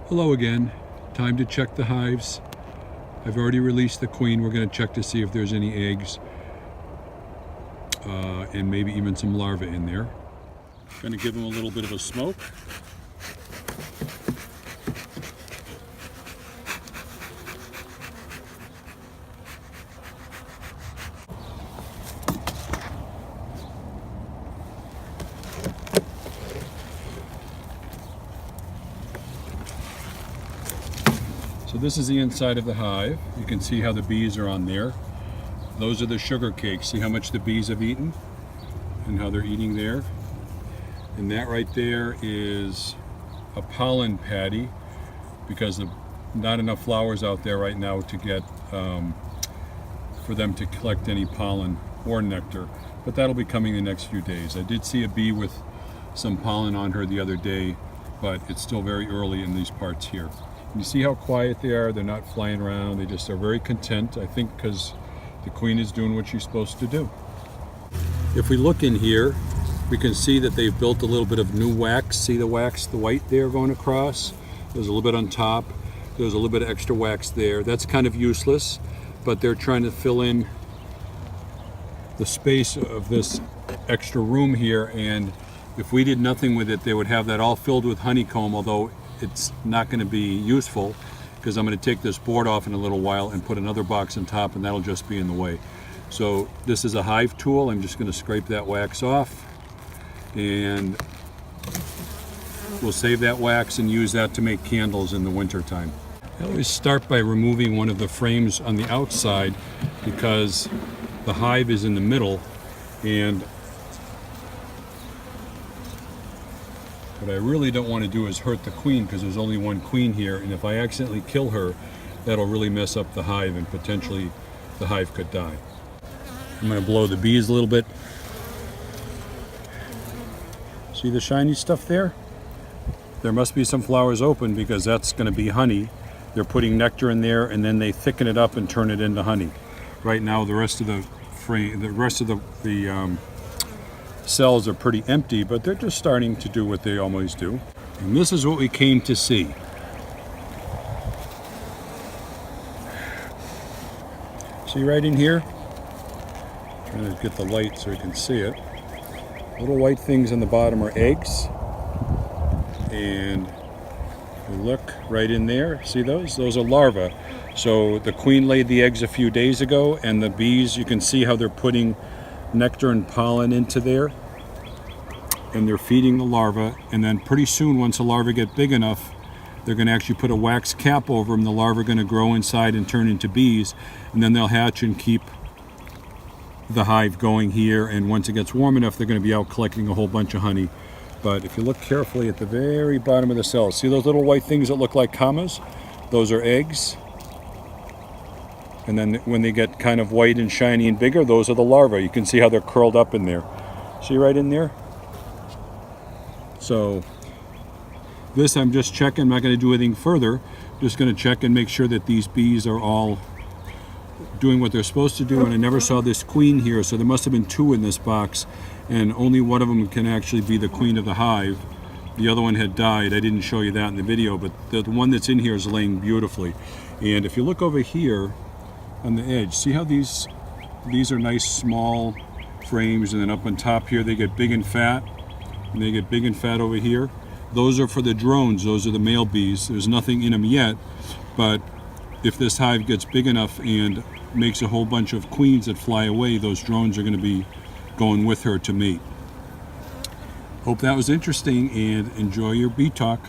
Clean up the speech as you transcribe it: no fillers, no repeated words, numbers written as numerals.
Hello again. Time to check the hives. I've already released the queen. We're going to check to see if there's any eggs and maybe even some larvae in there. Going to give them a little bit of a smoke. So this is the inside of the hive. You can see how the bees are on there. Those are the sugar cakes. See how much the bees have eaten and how they're eating there. And that right there is a pollen patty because there's not enough flowers out there right now to get for them to collect any pollen or nectar. But that'll be coming the next few days. I did see a bee with some pollen on her the other day, but it's still very early in these parts here. You see how quiet they are. They're not flying around. They just are very content, I think, because the queen is doing what she's supposed to do. If we look in here, we can see that they've built a little bit of new wax. See the wax, the white there going across? There's a little bit on top. There's a little bit of extra wax there. That's kind of useless, but they're trying to fill in the space of this extra room here, and if we did nothing with it, they would have that all filled with honeycomb, although it's not going to be useful because I'm going to take this board off in a little while and put another box on top, and that'll just be in the way. So this is a hive tool. I'm just going to scrape that wax off, and we'll save that wax and use that to make candles in the winter time. I always start by removing one of the frames on the outside because the hive is in the middle, and what I really don't want to do is hurt the queen because there's only one queen here, and if I accidentally kill her, that'll really mess up the hive and potentially the hive could die. I'm going to blow the bees a little bit. See the shiny stuff there? There must be some flowers open because that's going to be honey. They're putting nectar in there and then they thicken it up and turn it into honey. Right now the rest of the frame, the cells are pretty empty, but they're just starting to do what they always do. And this is what we came to see. See right in here? Trying to get the light so you can see it. Little white things on the bottom are eggs. And you look right in there, see those? Those are larvae. So the queen laid the eggs a few days ago, and the bees, you can see how they're putting nectar and pollen into there, and they're feeding the larvae, and then pretty soon, once the larvae get big enough, they're going to actually put a wax cap over them. The larvae are going to grow inside and turn into bees, and then they'll hatch and keep the hive going here, and once it gets warm enough, they're going to be out collecting a whole bunch of honey. But if you look carefully at the very bottom of the cell, see those little white things that look like commas? Those are eggs. And then when they get kind of white and shiny and bigger, those are the larvae. You can see how they're curled up in there. See right in there? So this I'm just checking. I'm not going to do anything further. Just going to check and make sure that these bees are all doing what they're supposed to do. And I never saw this queen here, so there must have been two in this box, and only one of them can actually be the queen of the hive. The other one had died. I didn't show you that in the video, but the one that's in here is laying beautifully. And if you look over here on the edge, see how these are nice small frames, and then up on top here they get big and fat, and they get big and fat over here. Those are for the drones. Those are the male bees. There's nothing in them yet, but if this hive gets big enough and makes a whole bunch of queens that fly away, those drones are going to be going with her to mate. Hope that was interesting, and enjoy your bee talk.